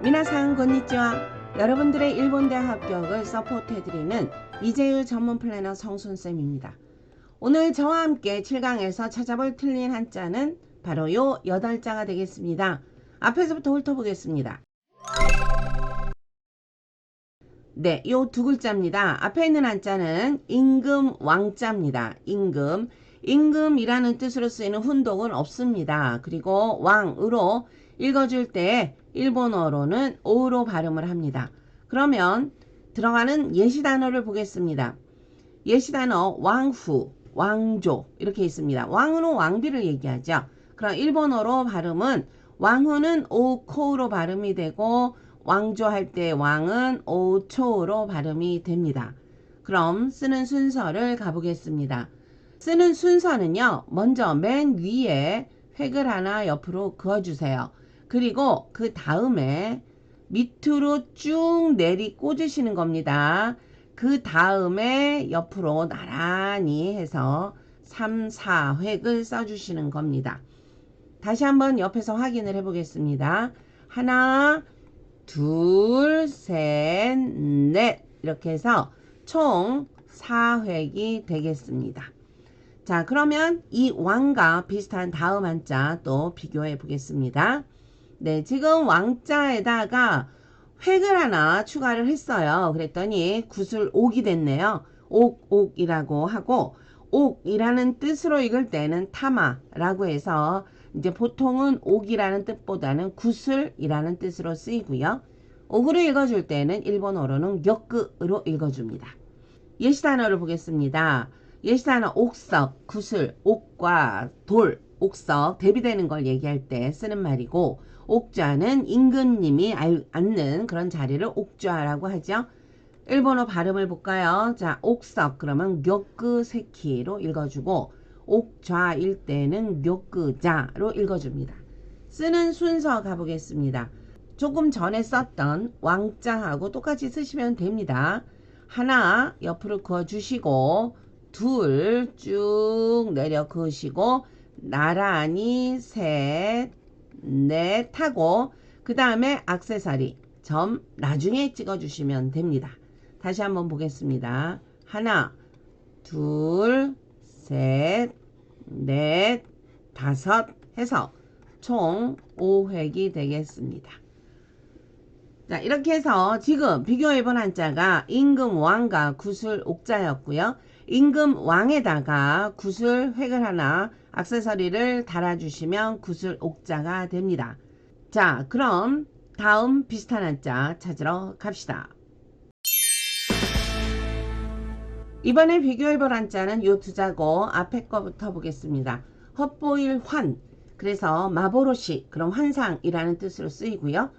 미나상 건니치와. 여러분들의 일본 대학 합격을 서포트해드리는 이재율 전문 플래너 성순쌤입니다. 오늘 저와 함께 7강에서 찾아볼 틀린 한자는 바로 요 8자가 되겠습니다. 앞에서부터 훑어보겠습니다. 네, 요 두 글자입니다. 앞에 있는 한자는 임금 왕자입니다. 임금. 임금이라는 뜻으로 쓰이는 훈독은 없습니다. 그리고 왕으로 읽어줄 때 일본어로는 오로 발음을 합니다. 그러면 들어가는 예시 단어를 보겠습니다. 예시 단어 왕후, 왕조 이렇게 있습니다. 왕후는 왕비를 얘기하죠. 그럼 일본어로 발음은 왕후는 오코로 발음이 되고 왕조 할 때 왕은 오초로 발음이 됩니다. 그럼 쓰는 순서를 가보겠습니다. 쓰는 순서는요. 먼저 맨 위에 획을 하나 옆으로 그어주세요. 그리고 그 다음에 밑으로 쭉 내리 꽂으시는 겁니다. 그 다음에 옆으로 나란히 해서 3, 4획을 써주시는 겁니다. 다시 한번 옆에서 확인을 해보겠습니다. 하나, 둘, 셋, 넷 이렇게 해서 총 4획이 되겠습니다. 자, 그러면 이 왕과 비슷한 다음 한자 또 비교해 보겠습니다. 네, 지금 왕자에다가 획을 하나 추가를 했어요. 그랬더니 구슬 옥이 됐네요. 옥이라고 하고 옥이라는 뜻으로 읽을 때는 타마라고 해서 이제 보통은 옥이라는 뜻보다는 구슬이라는 뜻으로 쓰이고요. 옥으로 읽어줄 때는 일본어로는 격으로 읽어줍니다. 예시 단어를 보겠습니다. 예시 단어 옥석, 구슬, 옥과 돌, 옥석 대비되는 걸 얘기할 때 쓰는 말이고 옥좌는 임금님이 앉는 그런 자리를 옥좌라고 하죠. 일본어 발음을 볼까요? 자, 옥석 그러면 격그세키로 읽어주고 옥좌일 때는 격그자로 읽어줍니다. 쓰는 순서 가보겠습니다. 조금 전에 썼던 왕자하고 똑같이 쓰시면 됩니다. 하나 옆으로 그어주시고 둘 쭉 내려 그으시고 나란히 셋, 넷 하고 그 다음에 액세서리 점 나중에 찍어주시면 됩니다. 다시 한번 보겠습니다. 하나, 둘, 셋, 넷, 다섯 해서 총 5획이 되겠습니다. 자, 이렇게 해서 지금 비교해본 한자가 임금 왕과 구슬 옥자였고요. 임금 왕에다가 구슬 획을 하나 액세서리를 달아주시면 구슬 옥자가 됩니다. 자, 그럼 다음 비슷한 한자 찾으러 갑시다. 이번에 비교해볼 한자는 요 두 자고 앞에 거부터 보겠습니다. 헛보일 환, 그래서 마보로시, 그럼 환상이라는 뜻으로 쓰이고요.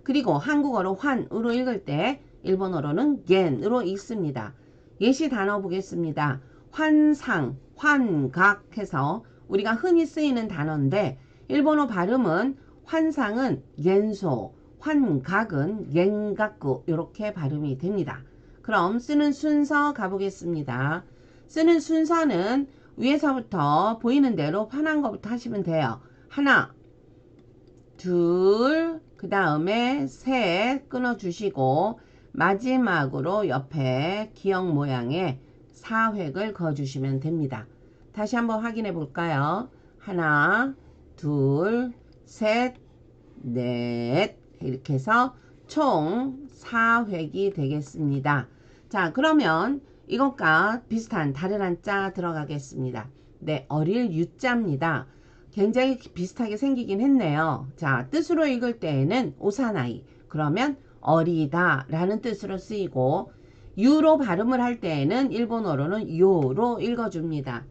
그리고 한국어로 환으로 읽을 때 일본어로는 겐으로 읽습니다. 예시 단어 보겠습니다. 환상, 환각 해서 우리가 흔히 쓰이는 단어인데 일본어 발음은 환상은 겐소, 환각은 겐가쿠 이렇게 발음이 됩니다. 그럼 쓰는 순서 가보겠습니다. 쓰는 순서는 위에서부터 보이는 대로 편한 것부터 하시면 돼요. 하나, 둘, 그 다음에 셋 끊어주시고 마지막으로 옆에 기역 모양의 4획을 그어주시면 됩니다. 다시 한번 확인해 볼까요? 하나, 둘, 셋, 넷 이렇게 해서 총 4획이 되겠습니다. 자, 그러면 이것과 비슷한 다른 한자 들어가겠습니다. 네, 어릴 유자입니다. 굉장히 비슷하게 생기긴 했네요. 자, 뜻으로 읽을 때에는 오사나이 그러면 어리다 라는 뜻으로 쓰이고 유로 발음을 할 때에는 일본어로는 요로 읽어줍니다.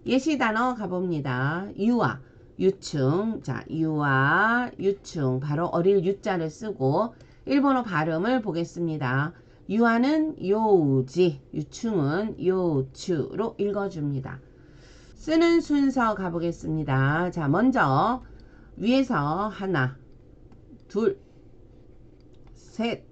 예시 단어 가봅니다. 유아, 유충. 자, 유아, 유충 바로 어릴 유자를 쓰고 일본어 발음을 보겠습니다. 유아는 요우지, 유충은 요추로 읽어줍니다. 쓰는 순서 가보겠습니다. 자, 먼저 위에서 하나, 둘, 셋.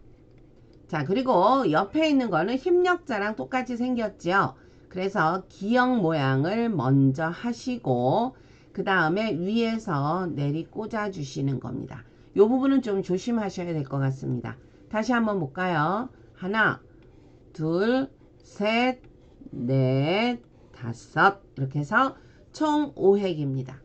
자, 그리고 옆에 있는 거는 힘력자랑 똑같이 생겼죠. 그래서 기역 모양을 먼저 하시고 그 다음에 위에서 내리 꽂아 주시는 겁니다. 요 부분은 좀 조심하셔야 될 것 같습니다. 다시 한번 볼까요? 하나, 둘, 셋, 넷, 다섯 이렇게 해서 총 5획입니다.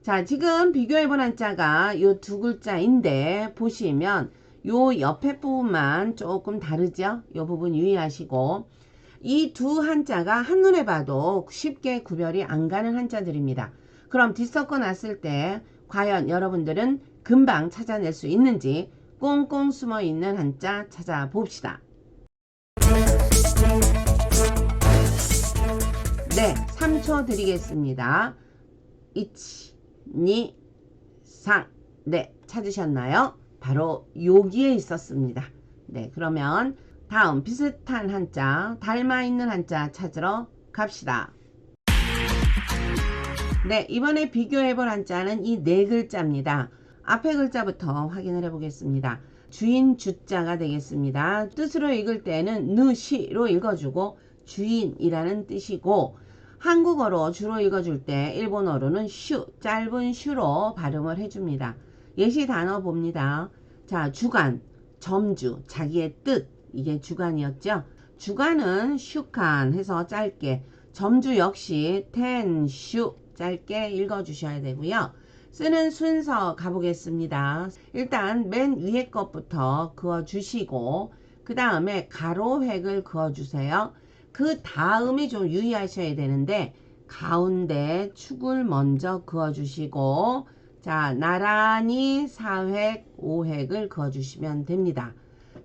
자, 지금 비교해본 한자가 요 두 글자인데 보시면 요 옆에 부분만 조금 다르죠? 요 부분 유의하시고 이 두 한자가 한눈에 봐도 쉽게 구별이 안 가는 한자들입니다. 그럼 뒤섞어 놨을 때 과연 여러분들은 금방 찾아낼 수 있는지 꽁꽁 숨어 있는 한자 찾아봅시다. 네, 3초 드리겠습니다. 1, 2, 3. 네, 찾으셨나요? 바로 여기에 있었습니다. 네, 그러면 다음 비슷한 한자, 닮아 있는 한자 찾으러 갑시다. 네, 이번에 비교해볼 한자는 이 네 글자입니다. 앞에 글자부터 확인을 해보겠습니다. 주인 주자가 되겠습니다. 뜻으로 읽을 때는 느시로 읽어주고 주인이라는 뜻이고 한국어로 주로 읽어줄 때 일본어로는 슈, 짧은 슈로 발음을 해줍니다. 예시 단어 봅니다. 자, 주간, 점주, 자기의 뜻, 이게 주간이었죠. 주간은 슈칸 해서 짧게, 점주 역시 텐슈 짧게 읽어주셔야 되고요. 쓰는 순서 가보겠습니다. 일단 맨 위에 것부터 그어주시고 그 다음에 가로획을 그어주세요. 그 다음이 좀 유의하셔야 되는데 가운데 축을 먼저 그어주시고 자 나란히 4획 5획을 그어주시면 됩니다.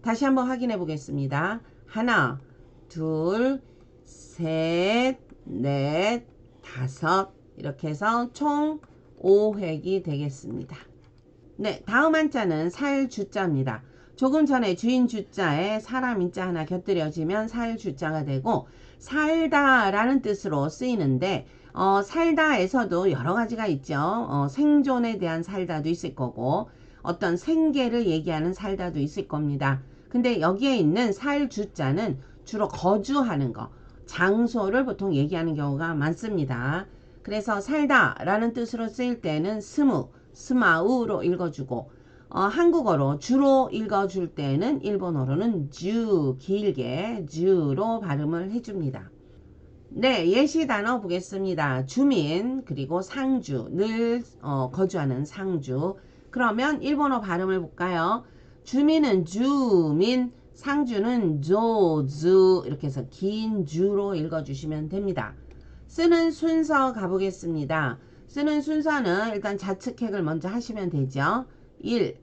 다시 한번 확인해 보겠습니다. 하나 둘 셋 넷 다섯 이렇게 해서 총 5획이 되겠습니다. 네, 다음 한자는 살주자입니다. 조금 전에 주인 주자에 사람 인자 하나 곁들여지면 살주자가 되고 살다 라는 뜻으로 쓰이는데 살다에서도 여러 가지가 있죠. 생존에 대한 살다도 있을 거고 어떤 생계를 얘기하는 살다도 있을 겁니다. 근데 여기에 있는 살주자는 주로 거주하는 거, 장소를 보통 얘기하는 경우가 많습니다. 그래서 살다 라는 뜻으로 쓰일 때는 스무, 스마우로 읽어주고 한국어로 주로 읽어줄 때는 일본어로는 주, 길게 주로 발음을 해줍니다. 네, 예시 단어 보겠습니다. 주민, 그리고 상주, 늘 거주하는 상주. 그러면 일본어 발음을 볼까요? 주민은 주민, 상주는 조주 이렇게 해서 긴 주로 읽어주시면 됩니다. 쓰는 순서 가보겠습니다. 쓰는 순서는 일단 좌측획을 먼저 하시면 되죠. 1,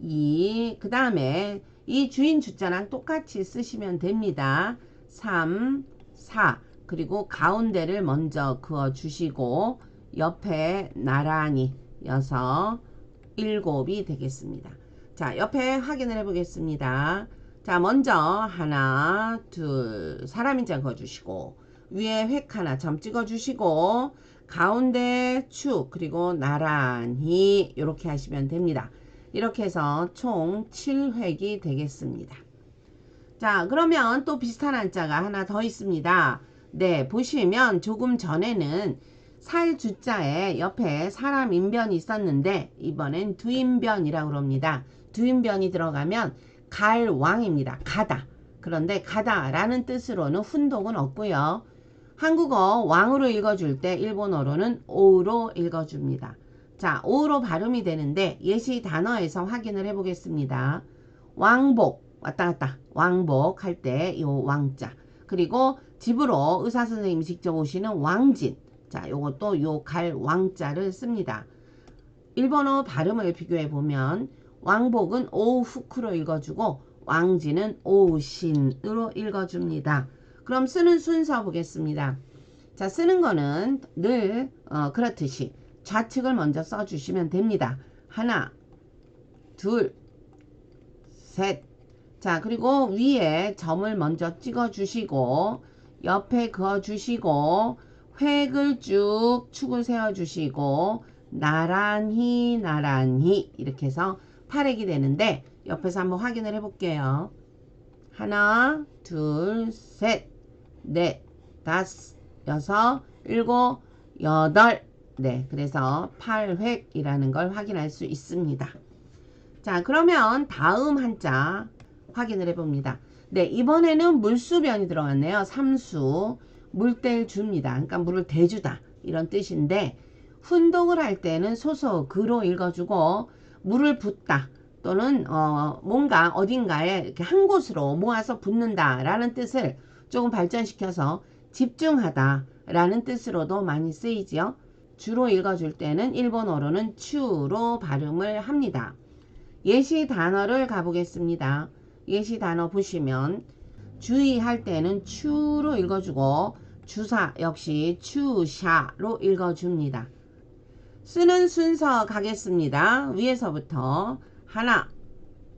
2, 그 다음에 이 주인 주자랑 똑같이 쓰시면 됩니다. 3, 4, 그리고 가운데를 먼저 그어주시고 옆에 나란히 6, 7이 되겠습니다. 자, 옆에 확인을 해보겠습니다. 자, 먼저 하나, 둘, 사람 인자 그어주시고 위에 획 하나 점 찍어주시고 가운데 축 그리고 나란히 이렇게 하시면 됩니다. 이렇게 해서 총 7획이 되겠습니다. 자, 그러면 또 비슷한 한자가 하나 더 있습니다. 네, 보시면 조금 전에는 살주자에 옆에 사람 인변이 있었는데 이번엔 두인변이라고 합니다. 두인변이 들어가면 갈왕입니다. 가다. 그런데 가다라는 뜻으로는 훈독은 없고요. 한국어 왕으로 읽어줄 때 일본어로는 오로 읽어줍니다. 자, 오로 발음이 되는데 예시 단어에서 확인을 해보겠습니다. 왕복, 왔다 갔다 왕복 할 때 요 왕자, 그리고 집으로 의사선생님이 직접 오시는 왕진, 자, 요것도 요 갈 왕자를 씁니다. 일본어 발음을 비교해 보면 왕복은 오후크로 읽어주고 왕진은 오신으로 읽어줍니다. 그럼 쓰는 순서 보겠습니다. 자, 쓰는 거는 늘 그렇듯이 좌측을 먼저 써주시면 됩니다. 하나, 둘, 셋. 자, 그리고 위에 점을 먼저 찍어주시고 옆에 그어주시고 획을 쭉 축을 세워주시고 나란히 나란히 이렇게 해서 8획이 되는데 옆에서 한번 확인을 해볼게요. 하나, 둘, 셋, 넷, 다섯, 여섯, 일곱, 여덟. 네, 그래서 8획이라는 걸 확인할 수 있습니다. 자, 그러면 다음 한자 확인을 해봅니다. 네, 이번에는 물수변이 들어갔네요. 삼수, 물 뗄 주입니다. 그러니까 물을 대주다 이런 뜻인데, 훈독을 할 때는 소소 그로 읽어주고, 물을 붓다 또는 뭔가 어딘가에 이렇게 한 곳으로 모아서 붓는다 라는 뜻을 조금 발전시켜서 집중하다 라는 뜻으로도 많이 쓰이지요. 주로 읽어줄 때는 일본어로는 추로 발음을 합니다. 예시 단어를 가보겠습니다. 예시 단어 보시면 주의할 때는 추로 읽어주고 주사 역시 추샤로 읽어줍니다. 쓰는 순서 가겠습니다. 위에서부터 하나,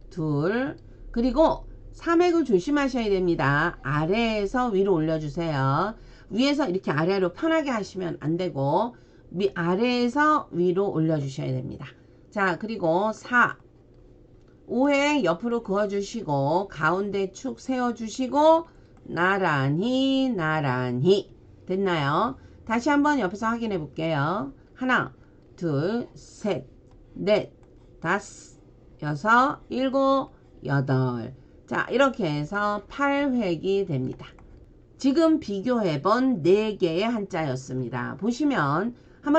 둘, 그리고 사맥을 조심하셔야 됩니다. 아래에서 위로 올려주세요. 위에서 이렇게 아래로 편하게 하시면 안되고 아래에서 위로 올려주셔야 됩니다. 자, 그리고 4, 5회 옆으로 그어주시고 가운데 축 세워주시고 나란히 나란히 됐나요? 다시 한번 옆에서 확인해 볼게요. 하나, 둘, 셋, 넷, 다섯, 여섯, 일곱, 여덟. 자, 이렇게 해서 8획이 됩니다. 지금 비교해본 4개의 한자였습니다. 보시면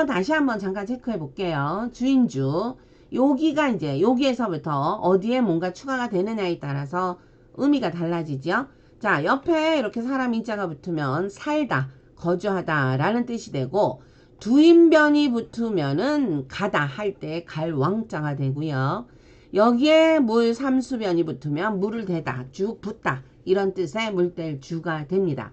다시 한번 잠깐 체크해 볼게요. 주인주, 여기가 이제 여기에서부터 어디에 뭔가 추가가 되느냐에 따라서 의미가 달라지죠. 자, 옆에 이렇게 사람 인자가 붙으면 살다, 거주하다 라는 뜻이 되고, 두인변이 붙으면은 가다 할 때 갈 왕자가 되고요. 여기에 물 삼수변이 붙으면 물을 대다, 쭉 붓다 이런 뜻의 물뗄 주가 됩니다.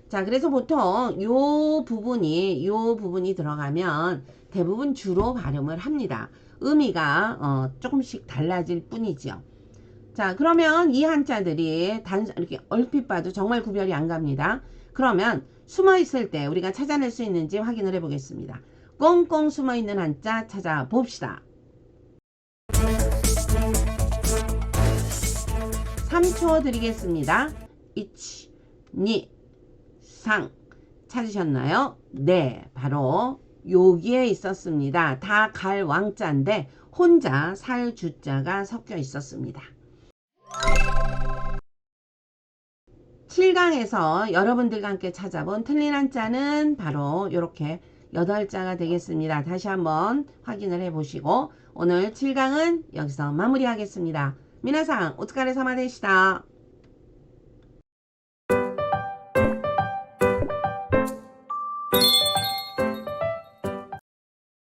자, 그래서 보통 요 부분이 들어가면 대부분 주로 발음을 합니다. 의미가 조금씩 달라질 뿐이죠. 자, 그러면 이 한자들이 이렇게 얼핏 봐도 정말 구별이 안 갑니다. 그러면 숨어 있을 때 우리가 찾아낼 수 있는지 확인을 해 보겠습니다. 꽁꽁 숨어 있는 한자 찾아봅시다. 3초 드리겠습니다. 1, 2, 3 찾으셨나요? 네, 바로 여기에 있었습니다. 다 갈 왕자인데 혼자 살 주자가 섞여 있었습니다. 7강에서 여러분들과 함께 찾아본 틀린 한자는 바로 이렇게 8자가 되겠습니다. 다시 한번 확인을 해 보시고 오늘 7강은 여기서 마무리하겠습니다. 미나상 오츠카레사마 데시다.